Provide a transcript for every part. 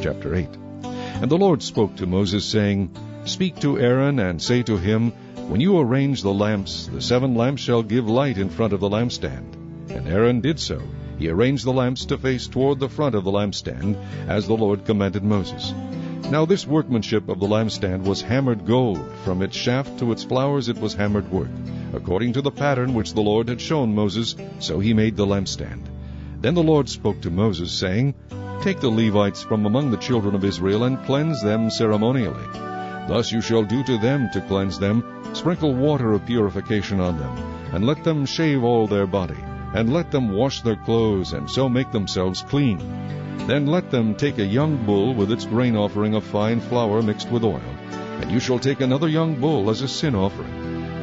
chapter 8. And the Lord spoke to Moses, saying, Speak to Aaron, and say to him, When you arrange the lamps, the 7 lamps shall give light in front of the lampstand. And Aaron did so. He arranged the lamps to face toward the front of the lampstand, as the Lord commanded Moses. Now this workmanship of the lampstand was hammered gold. From its shaft to its flowers it was hammered work. According to the pattern which the Lord had shown Moses, so he made the lampstand. Then the Lord spoke to Moses, saying, Take the Levites from among the children of Israel, and cleanse them ceremonially. Thus you shall do to them to cleanse them. Sprinkle water of purification on them, and let them shave all their body, and let them wash their clothes, and so make themselves clean. Then let them take a young bull with its grain offering of fine flour mixed with oil, and you shall take another young bull as a sin offering.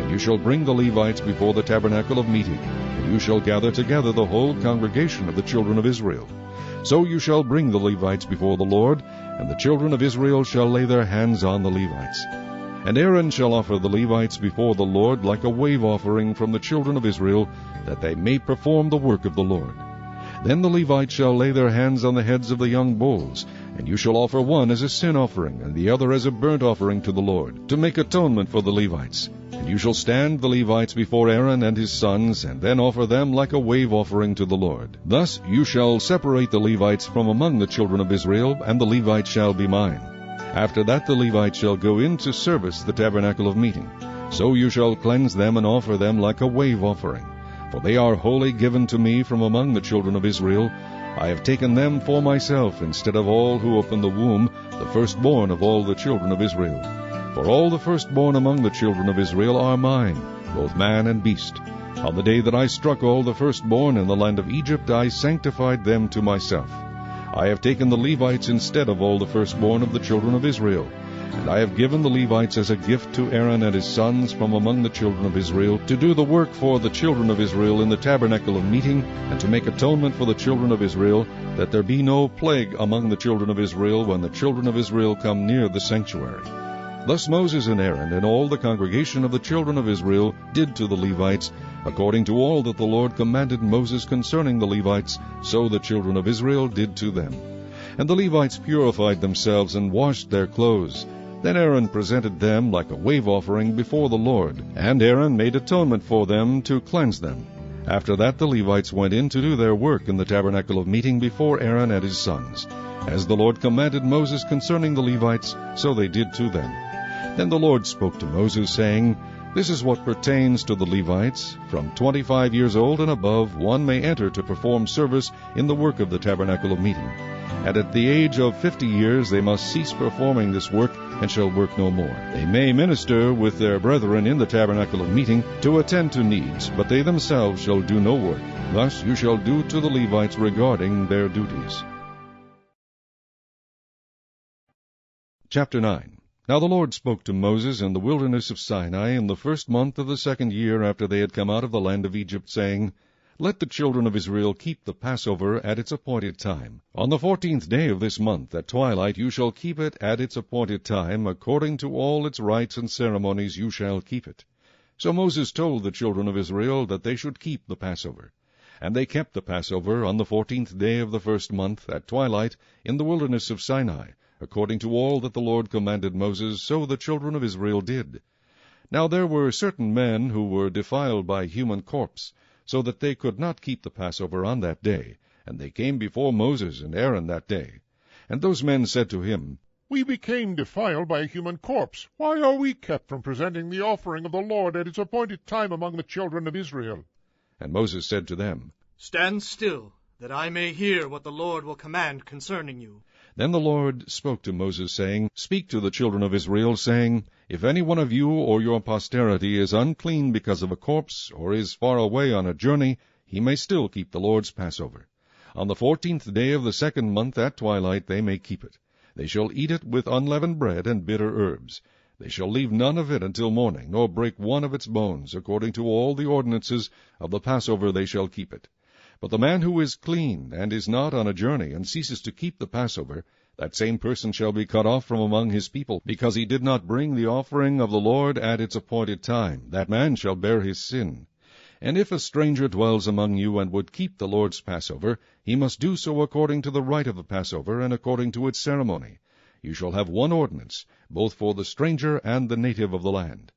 And you shall bring the Levites before the tabernacle of meeting, and you shall gather together the whole congregation of the children of Israel. So you shall bring the Levites before the Lord, and the children of Israel shall lay their hands on the Levites. And Aaron shall offer the Levites before the Lord like a wave offering from the children of Israel, that they may perform the work of the Lord. Then the Levites shall lay their hands on the heads of the young bulls, and you shall offer one as a sin offering, and the other as a burnt offering to the Lord, to make atonement for the Levites. And you shall stand the Levites before Aaron and his sons, and then offer them like a wave offering to the Lord. Thus you shall separate the Levites from among the children of Israel, and the Levites shall be mine. After that the Levites shall go in to service the tabernacle of meeting. So you shall cleanse them and offer them like a wave offering. For they are wholly given to me from among the children of Israel. I have taken them for myself, instead of all who open the womb, the firstborn of all the children of Israel. For all the firstborn among the children of Israel are mine, both man and beast. On the day that I struck all the firstborn in the land of Egypt, I sanctified them to myself. I have taken the Levites instead of all the firstborn of the children of Israel. And I have given the Levites as a gift to Aaron and his sons from among the children of Israel, to do the work for the children of Israel in the tabernacle of meeting, and to make atonement for the children of Israel, that there be no plague among the children of Israel when the children of Israel come near the sanctuary. Thus Moses and Aaron and all the congregation of the children of Israel did to the Levites, according to all that the Lord commanded Moses concerning the Levites, so the children of Israel did to them. And the Levites purified themselves and washed their clothes. Then Aaron presented them like a wave offering before the Lord, and Aaron made atonement for them to cleanse them. After that the Levites went in to do their work in the tabernacle of meeting before Aaron and his sons. As the Lord commanded Moses concerning the Levites, so they did to them. Then the Lord spoke to Moses, saying, This is what pertains to the Levites. From 25 years old and above, one may enter to perform service in the work of the tabernacle of meeting. And at the age of 50 years they must cease performing this work, and shall work no more. They may minister with their brethren in the tabernacle of meeting, to attend to needs, but they themselves shall do no work. Thus you shall do to the Levites regarding their duties. Chapter 9. Now the Lord spoke to Moses in the wilderness of Sinai in the 1st month of the 2nd year after they had come out of the land of Egypt, saying, Let the children of Israel keep the Passover at its appointed time. On the 14th day of this month, at twilight, you shall keep it at its appointed time. According to all its rites and ceremonies you shall keep it. So Moses told the children of Israel that they should keep the Passover. And they kept the Passover on the 14th day of the 1st month, at twilight, in the wilderness of Sinai. According to all that the Lord commanded Moses, so the children of Israel did. Now there were certain men who were defiled by human corpse, so that they could not keep the Passover on that day. And they came before Moses and Aaron that day. And those men said to him, We became defiled by a human corpse. Why are we kept from presenting the offering of the Lord at its appointed time among the children of Israel? And Moses said to them, Stand still, that I may hear what the Lord will command concerning you. Then the Lord spoke to Moses, saying, Speak to the children of Israel, saying, If any one of you or your posterity is unclean because of a corpse, or is far away on a journey, he may still keep the Lord's Passover. On the 14th day of the 2nd month at twilight they may keep it. They shall eat it with unleavened bread and bitter herbs. They shall leave none of it until morning, nor break one of its bones. According to all the ordinances of the Passover they shall keep it. But the man who is clean, and is not on a journey, and ceases to keep the Passover, that same person shall be cut off from among his people, because he did not bring the offering of the Lord at its appointed time. That man shall bear his sin. And if a stranger dwells among you and would keep the Lord's Passover, he must do so according to the rite of the Passover and according to its ceremony. You shall have one ordinance, both for the stranger and the native of the land.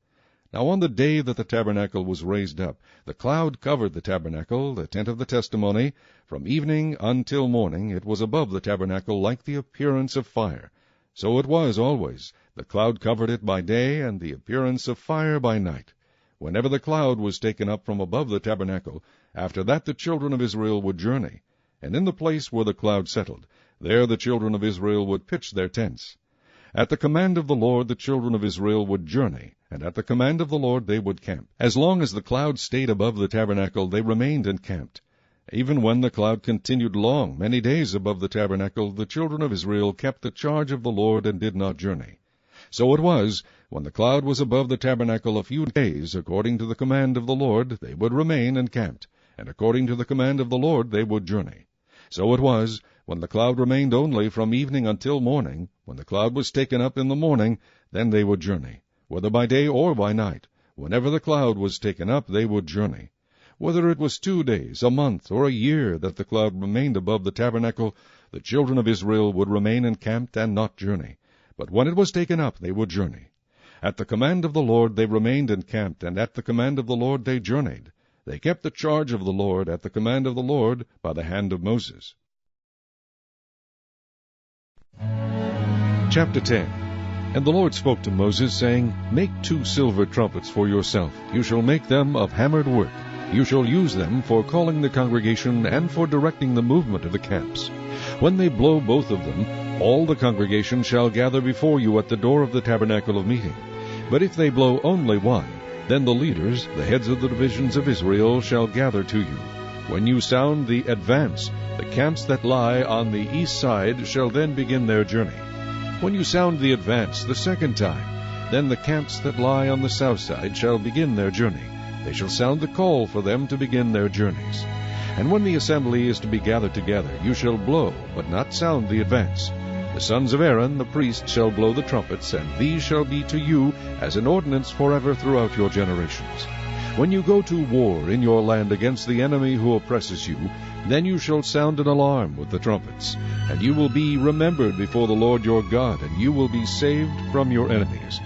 Now on the day that the tabernacle was raised up, the cloud covered the tabernacle, the tent of the testimony. From evening until morning it was above the tabernacle like the appearance of fire. So it was always. The cloud covered it by day, and the appearance of fire by night. Whenever the cloud was taken up from above the tabernacle, after that the children of Israel would journey. And in the place where the cloud settled, there the children of Israel would pitch their tents. At the command of the Lord the children of Israel would journey, and at the command of the Lord they would camp. As long as the cloud stayed above the tabernacle, they remained encamped. Even when the cloud continued long, many days above the tabernacle, the children of Israel kept the charge of the Lord and did not journey. So it was, when the cloud was above the tabernacle a few days, according to the command of the Lord, they would remain encamped, and according to the command of the Lord they would journey. So it was, when the cloud remained only from evening until morning, when the cloud was taken up in the morning, then they would journey. Whether by day or by night, whenever the cloud was taken up, they would journey. Whether it was 2 days, a month, or a year that the cloud remained above the tabernacle, the children of Israel would remain encamped and not journey. But when it was taken up, they would journey. At the command of the Lord they remained encamped, and at the command of the Lord they journeyed. They kept the charge of the Lord at the command of the Lord by the hand of Moses. Chapter 10. And the Lord spoke to Moses, saying, Make 2 silver trumpets for yourself. You shall make them of hammered work. You shall use them for calling the congregation and for directing the movement of the camps. When they blow both of them, all the congregation shall gather before you at the door of the tabernacle of meeting. But if they blow only one, then the leaders, the heads of the divisions of Israel, shall gather to you. When you sound the advance, the camps that lie on the east side shall then begin their journey. When you sound the advance the second time, then the camps that lie on the south side shall begin their journey. They shall sound the call for them to begin their journeys. And when the assembly is to be gathered together, you shall blow, but not sound the advance. The sons of Aaron, the priest, shall blow the trumpets, and these shall be to you as an ordinance forever throughout your generations. When you go to war in your land against the enemy who oppresses you, then you shall sound an alarm with the trumpets, and you will be remembered before the Lord your God, and you will be saved from your enemies.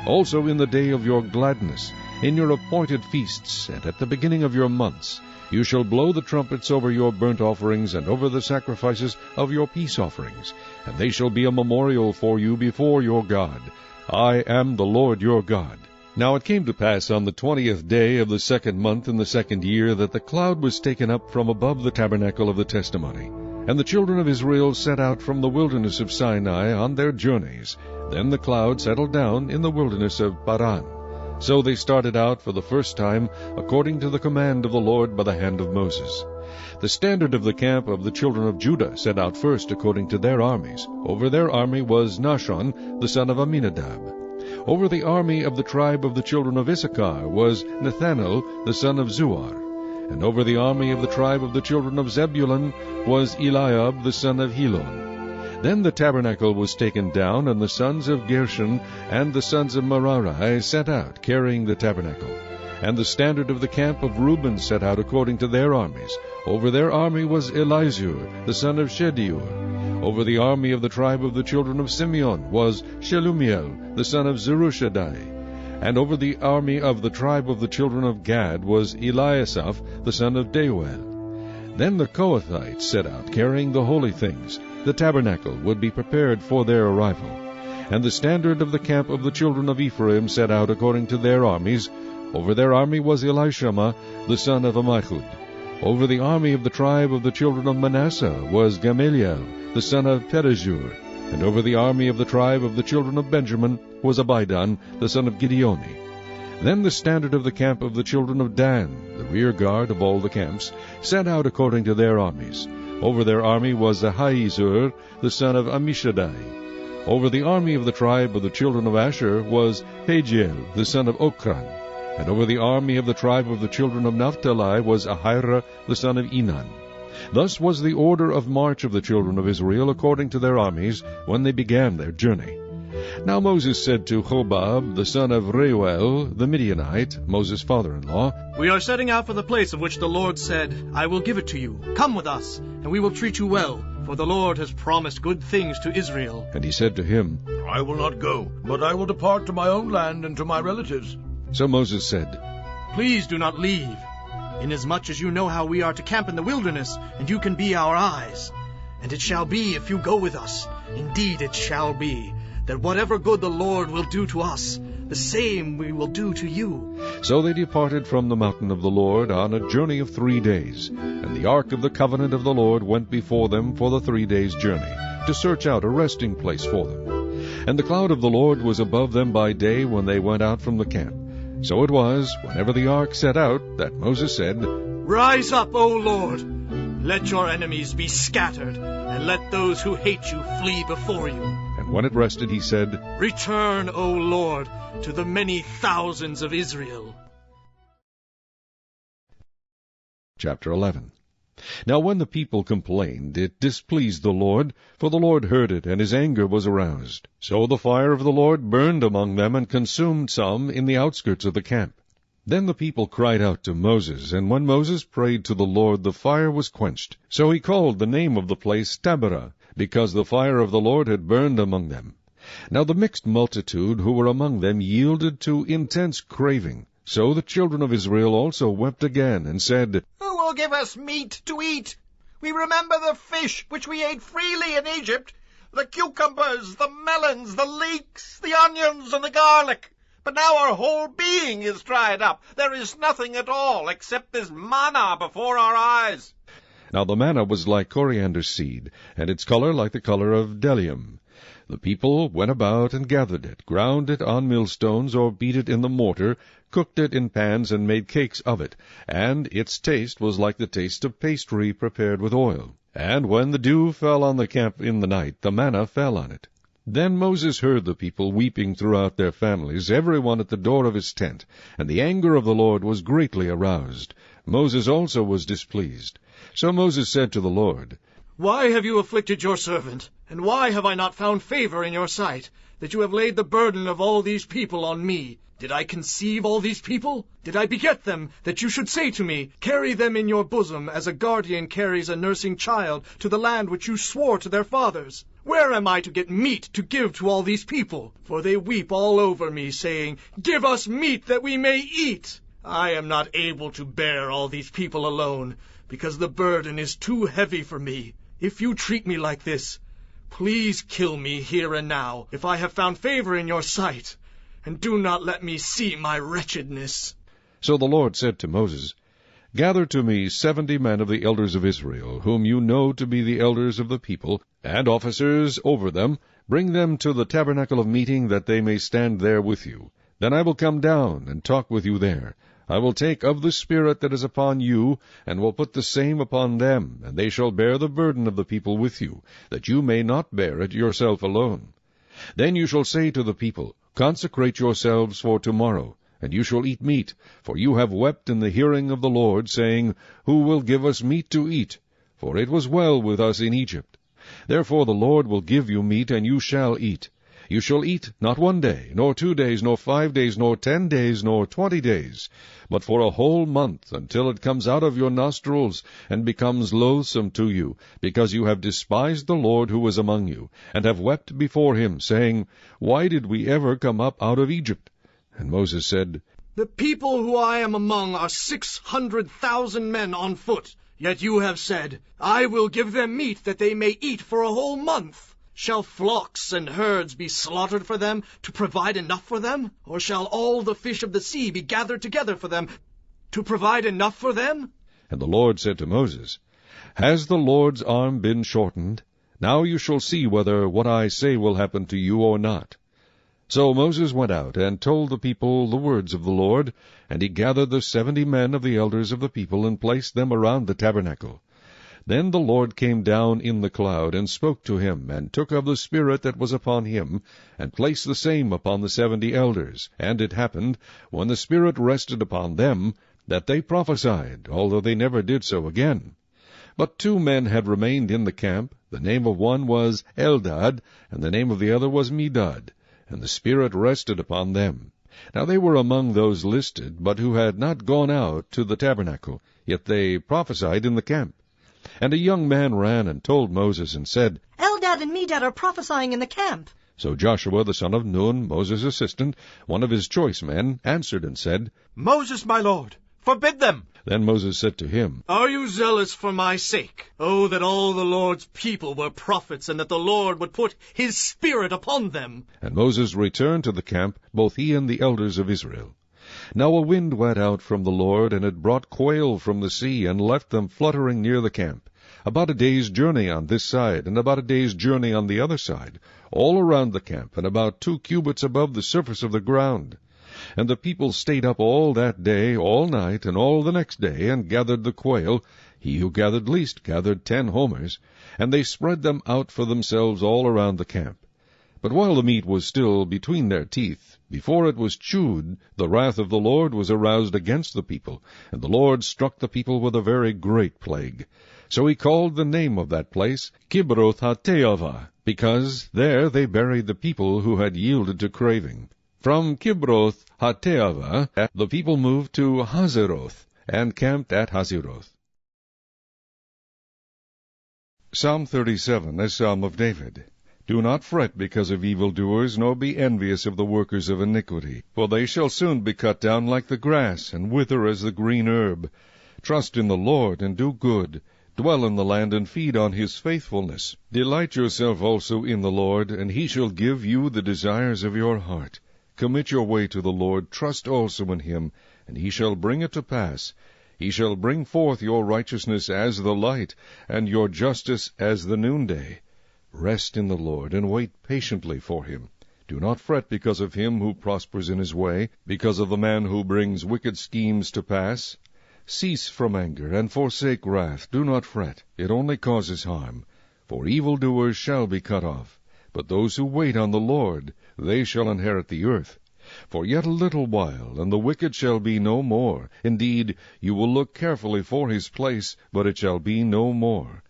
Also in the day of your gladness, in your appointed feasts, and at the beginning of your months, you shall blow the trumpets over your burnt offerings and over the sacrifices of your peace offerings, and they shall be a memorial for you before your God. I am the Lord your God. Now it came to pass on the 20th day of the 2nd month in the 2nd year that the cloud was taken up from above the tabernacle of the testimony. And the children of Israel set out from the wilderness of Sinai on their journeys. Then the cloud settled down in the wilderness of Paran. So they started out for the first time, according to the command of the Lord by the hand of Moses. The standard of the camp of the children of Judah set out first according to their armies. Over their army was Nahshon, the son of Amminadab. Over the army of the tribe of the children of Issachar was Nethanel, the son of Zuar. And over the army of the tribe of the children of Zebulun was Eliab, the son of Helon. Then the tabernacle was taken down, and the sons of Gershon and the sons of Merari set out, carrying the tabernacle. And the standard of the camp of Reuben set out according to their armies. Over their army was Elizur, the son of Shedeur. Over the army of the tribe of the children of Simeon was Shelumiel, the son of Zerushadai. And over the army of the tribe of the children of Gad was Eliasaph, the son of Deuel. Then the Kohathites set out, carrying the holy things. The tabernacle would be prepared for their arrival. And the standard of the camp of the children of Ephraim set out according to their armies. Over their army was Elishama, the son of Ammihud. Over the army of the tribe of the children of Manasseh was Gamaliel, the son of Pedahzur. And over the army of the tribe of the children of Benjamin was Abidan, the son of Gideoni. Then the standard of the camp of the children of Dan, the rear guard of all the camps, set out according to their armies. Over their army was Ahiezer, the son of Ammishaddai. Over the army of the tribe of the children of Asher was Pagiel, the son of Ochran. And over the army of the tribe of the children of Naphtali was Ahira, the son of Enan. Thus was the order of march of the children of Israel according to their armies when they began their journey. Now Moses said to Hobab, the son of Reuel, the Midianite, Moses' father-in-law, We are setting out for the place of which the Lord said, I will give it to you. Come with us, and we will treat you well, for the Lord has promised good things to Israel. And he said to him, I will not go, but I will depart to my own land and to my relatives. So Moses said, Please do not leave, inasmuch as you know how we are to camp in the wilderness, and you can be our eyes. And it shall be, if you go with us, indeed it shall be, that whatever good the Lord will do to us, the same we will do to you. So they departed from the mountain of the Lord on a journey of 3 days. And the ark of the covenant of the Lord went before them for the 3 days' journey, to search out a resting place for them. And the cloud of the Lord was above them by day when they went out from the camp. So it was, whenever the ark set out, that Moses said, Rise up, O Lord! Let your enemies be scattered, and let those who hate you flee before you. And when it rested, he said, Return, O Lord, to the many thousands of Israel. Chapter 11. Now when the people complained, it displeased the Lord, for the Lord heard it, and his anger was aroused. So the fire of the Lord burned among them, and consumed some in the outskirts of the camp. Then the people cried out to Moses, and when Moses prayed to the Lord, the fire was quenched. So he called the name of the place Taberah, because the fire of the Lord had burned among them. Now the mixed multitude who were among them yielded to intense craving. So the children of Israel also wept again, and said, Who will give us meat to eat? We remember the fish which we ate freely in Egypt, the cucumbers, the melons, the leeks, the onions, and the garlic. But now our whole being is dried up. There is nothing at all except this manna before our eyes. Now the manna was like coriander seed, and its color like the color of bdellium. The people went about and gathered it, ground it on millstones, or beat it in the mortar, cooked it in pans, and made cakes of it. And its taste was like the taste of pastry prepared with oil. And when the dew fell on the camp in the night, the manna fell on it. Then Moses heard the people weeping throughout their families, every one at the door of his tent, and the anger of the Lord was greatly aroused. Moses also was displeased. So Moses said to the Lord, Why have you afflicted your servant? And why have I not found favor in your sight, that you have laid the burden of all these people on me? Did I conceive all these people? Did I beget them, that you should say to me, Carry them in your bosom, as a guardian carries a nursing child, to the land which you swore to their fathers? Where am I to get meat to give to all these people? For they weep all over me, saying, Give us meat that we may eat. I am not able to bear all these people alone, because the burden is too heavy for me. If you treat me like this, please kill me here and now, if I have found favor in your sight, and do not let me see my wretchedness. So the Lord said to Moses, Gather to me 70 men of the elders of Israel, whom you know to be the elders of the people, and officers over them. Bring them to the tabernacle of meeting, that they may stand there with you. Then I will come down and talk with you there. I will take of the Spirit that is upon you, and will put the same upon them, and they shall bear the burden of the people with you, that you may not bear it yourself alone. Then you shall say to the people, Consecrate yourselves for tomorrow, and you shall eat meat, for you have wept in the hearing of the Lord, saying, Who will give us meat to eat? For it was well with us in Egypt. Therefore the Lord will give you meat, and you shall eat. You shall eat not 1 day, nor 2 days, nor 5 days, nor 10 days, nor 20 days, but for a whole month, until it comes out of your nostrils, and becomes loathsome to you, because you have despised the Lord who is among you, and have wept before him, saying, Why did we ever come up out of Egypt? And Moses said, The people who I am among are 600,000 men on foot. Yet you have said, I will give them meat that they may eat for a whole month. Shall flocks and herds be slaughtered for them, to provide enough for them? Or shall all the fish of the sea be gathered together for them, to provide enough for them? And the Lord said to Moses, Has the Lord's arm been shortened? Now you shall see whether what I say will happen to you or not. So Moses went out, and told the people the words of the Lord, and he gathered the 70 men of the elders of the people, and placed them around the tabernacle. Then the Lord came down in the cloud, and spoke to him, and took of the Spirit that was upon him, and placed the same upon the 70 elders. And it happened, when the Spirit rested upon them, that they prophesied, although they never did so again. But 2 men had remained in the camp. The name of one was Eldad, and the name of the other was Medad. and the Spirit rested upon them. Now they were among those listed, but who had not gone out to the tabernacle, yet they prophesied in the camp. And a young man ran and told Moses, and said, Eldad and Medad are prophesying in the camp. So Joshua the son of Nun, Moses' assistant, one of his choice men, answered and said, Moses, my lord, forbid them. Then Moses said to him, Are you zealous for my sake? Oh, that all the Lord's people were prophets, and that the Lord would put his Spirit upon them. And Moses returned to the camp, both he and the elders of Israel. Now a wind went out from the Lord, and it brought quail from the sea, and left them fluttering near the camp, about a day's journey on this side, and about a day's journey on the other side, all around the camp, and about 2 cubits above the surface of the ground. And the people stayed up all that day, all night, and all the next day, and gathered the quail. He who gathered least gathered 10 homers, and they spread them out for themselves all around the camp. But while the meat was still between their teeth, before it was chewed, the wrath of the Lord was aroused against the people, and the Lord struck the people with a very great plague. So he called the name of that place Kibroth Hattaavah, because there they buried the people who had yielded to craving. From Kibroth Hattaavah the people moved to Hazeroth, and camped at Hazeroth. Psalm 37, a Psalm of David. Do not fret because of evildoers, nor be envious of the workers of iniquity, for they shall soon be cut down like the grass, and wither as the green herb. Trust in the Lord, and do good. Dwell in the land, and feed on his faithfulness. Delight yourself also in the Lord, and he shall give you the desires of your heart. Commit your way to the Lord, trust also in him, and he shall bring it to pass. He shall bring forth your righteousness as the light, and your justice as the noonday. Rest in the Lord, and wait patiently for him. Do not fret because of him who prospers in his way, because of the man who brings wicked schemes to pass. Cease from anger, and forsake wrath. Do not fret, it only causes harm. For evildoers shall be cut off. But those who wait on the Lord, they shall inherit the earth. For yet a little while, and the wicked shall be no more. Indeed, you will look carefully for his place, but it shall be no more.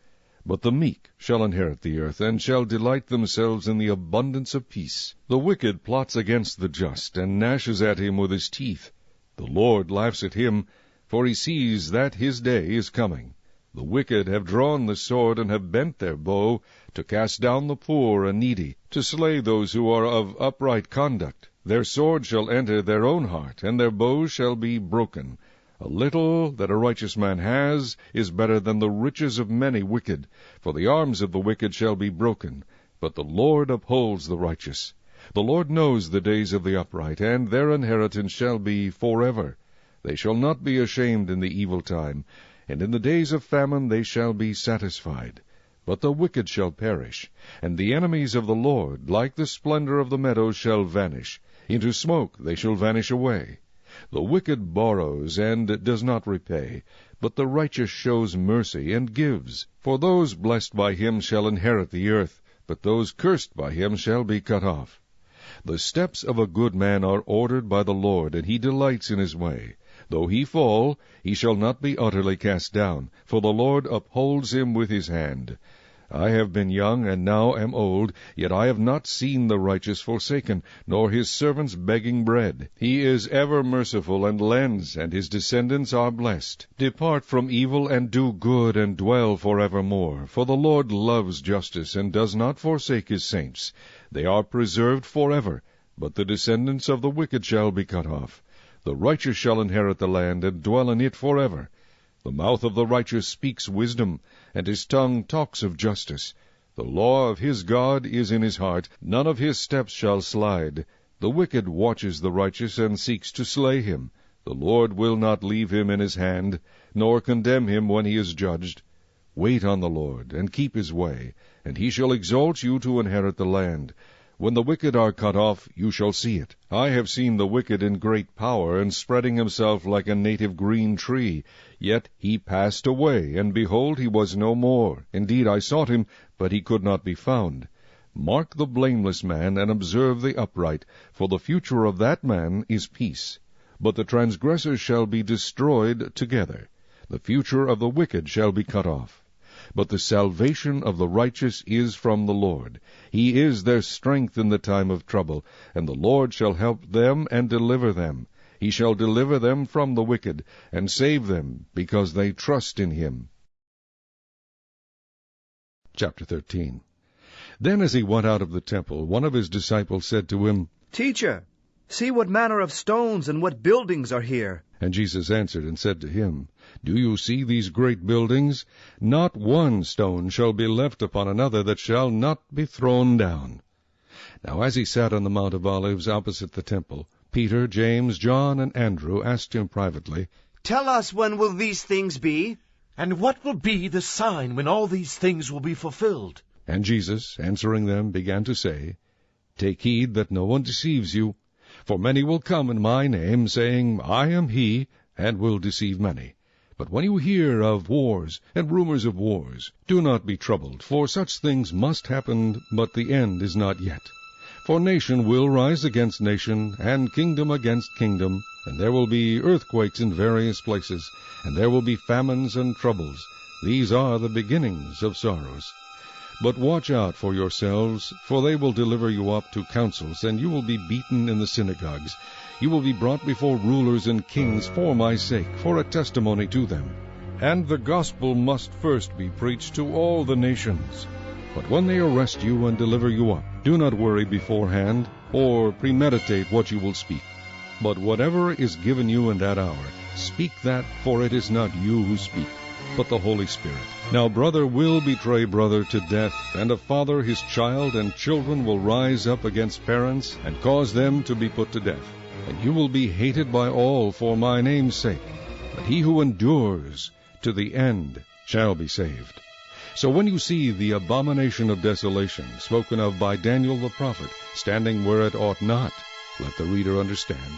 But the meek shall inherit the earth, and shall delight themselves in the abundance of peace. The wicked plots against the just, and gnashes at him with his teeth. The Lord laughs at him, for he sees that his day is coming. The wicked have drawn the sword, and have bent their bow, to cast down the poor and needy, to slay those who are of upright conduct. Their sword shall enter their own heart, and their bows shall be broken. A little that a righteous man has is better than the riches of many wicked, for the arms of the wicked shall be broken, but the Lord upholds the righteous. The Lord knows the days of the upright, and their inheritance shall be forever. They shall not be ashamed in the evil time, and in the days of famine they shall be satisfied. But the wicked shall perish, and the enemies of the Lord, like the splendor of the meadows, shall vanish. Into smoke they shall vanish away. The wicked borrows, and does not repay, but the righteous shows mercy, and gives. For those blessed by him shall inherit the earth, but those cursed by him shall be cut off. The steps of a good man are ordered by the Lord, and he delights in his way. Though he fall, he shall not be utterly cast down, for the Lord upholds him with his hand. I have been young, and now am old, yet I have not seen the righteous forsaken, nor his servants begging bread. He is ever merciful, and lends, and his descendants are blessed. Depart from evil, and do good, and dwell forevermore. For the Lord loves justice, and does not forsake his saints. They are preserved forever, but the descendants of the wicked shall be cut off. The righteous shall inherit the land, and dwell in it forever. The mouth of the righteous speaks wisdom, and his tongue talks of justice. The law of his God is in his heart, none of his steps shall slide. The wicked watches the righteous, and seeks to slay him. The Lord will not leave him in his hand, nor condemn him when he is judged. Wait on the Lord, and keep his way, and he shall exalt you to inherit the land. When the wicked are cut off, you shall see it. I have seen the wicked in great power, and spreading himself like a native green tree. Yet he passed away, and behold, he was no more. Indeed, I sought him, but he could not be found. Mark the blameless man, and observe the upright, for the future of that man is peace. But the transgressors shall be destroyed together. The future of the wicked shall be cut off. But the salvation of the righteous is from the Lord. He is their strength in the time of trouble, and the Lord shall help them and deliver them. He shall deliver them from the wicked, and save them, because they trust in him. Chapter 13. Then as he went out of the temple, one of his disciples said to him, Teacher, see what manner of stones and what buildings are here. And Jesus answered and said to him, Do you see these great buildings? Not one stone shall be left upon another that shall not be thrown down. Now as he sat on the Mount of Olives opposite the temple, Peter, James, John, and Andrew asked him privately, Tell us, when will these things be? And what will be the sign when all these things will be fulfilled? And Jesus, answering them, began to say, Take heed that no one deceives you. For many will come in my name, saying, I am he, and will deceive many. But when you hear of wars and rumors of wars, do not be troubled, for such things must happen, but the end is not yet. For nation will rise against nation, and kingdom against kingdom, and there will be earthquakes in various places, and there will be famines and troubles. These are the beginnings of sorrows. But watch out for yourselves, for they will deliver you up to councils, and you will be beaten in the synagogues. You will be brought before rulers and kings for my sake, for a testimony to them. And the gospel must first be preached to all the nations. But when they arrest you and deliver you up, do not worry beforehand, or premeditate what you will speak. But whatever is given you in that hour, speak that, for it is not you who speak, but the Holy Spirit. Now brother will betray brother to death, and a father his child, and children will rise up against parents, and cause them to be put to death. And you will be hated by all for my name's sake. But he who endures to the end shall be saved. So when you see the abomination of desolation, spoken of by Daniel the prophet, standing where it ought not, let the reader understand.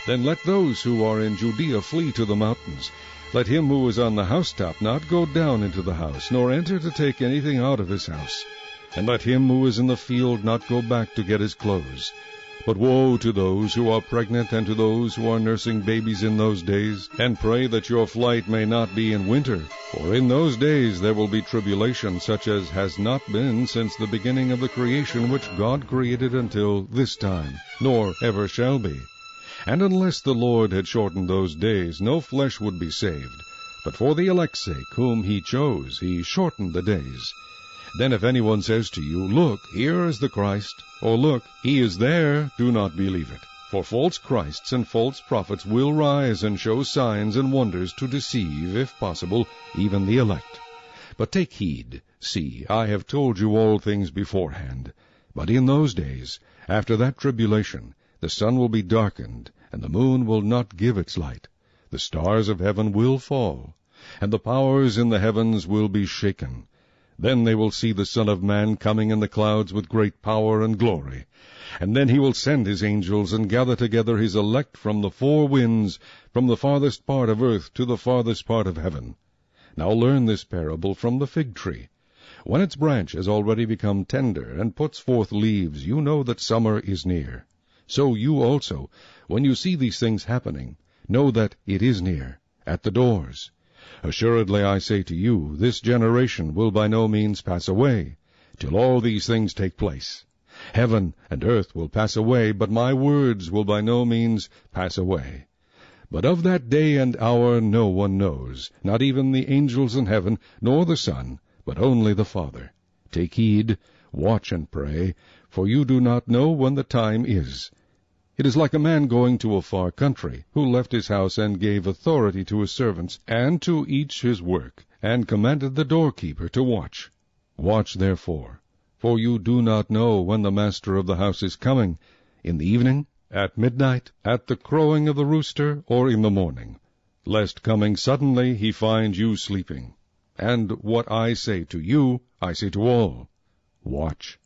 Then let those who are in Judea flee to the mountains. Let him who is on the housetop not go down into the house, nor enter to take anything out of his house. And let him who is in the field not go back to get his clothes. But woe to those who are pregnant, and to those who are nursing babies in those days, and pray that your flight may not be in winter. For in those days there will be tribulation, such as has not been since the beginning of the creation which God created until this time, nor ever shall be. And unless the Lord had shortened those days, no flesh would be saved. But for the elect's sake, whom he chose, he shortened the days. Then if anyone says to you, Look, here is the Christ, or Look, he is there, do not believe it. For false Christs and false prophets will rise and show signs and wonders to deceive, if possible, even the elect. But take heed, see, I have told you all things beforehand. But in those days, after that tribulation, the sun will be darkened, and the moon will not give its light. The stars of heaven will fall, and the powers in the heavens will be shaken. Then they will see the Son of Man coming in the clouds with great power and glory. And then he will send his angels, and gather together his elect from the four winds, from the farthest part of earth to the farthest part of heaven. Now learn this parable from the fig tree. When its branch has already become tender, and puts forth leaves, you know that summer is near. So you also, when you see these things happening, know that it is near, at the doors. Assuredly I say to you, this generation will by no means pass away, till all these things take place. Heaven and earth will pass away, but my words will by no means pass away. But of that day and hour no one knows, not even the angels in heaven, nor the Son, but only the Father. Take heed, watch and pray, for you do not know when the time is. It is like a man going to a far country, who left his house and gave authority to his servants, and to each his work, and commanded the doorkeeper to watch. Watch therefore, for you do not know when the master of the house is coming, in the evening, at midnight, at the crowing of the rooster, or in the morning, lest coming suddenly he find you sleeping. And what I say to you, I say to all, watch.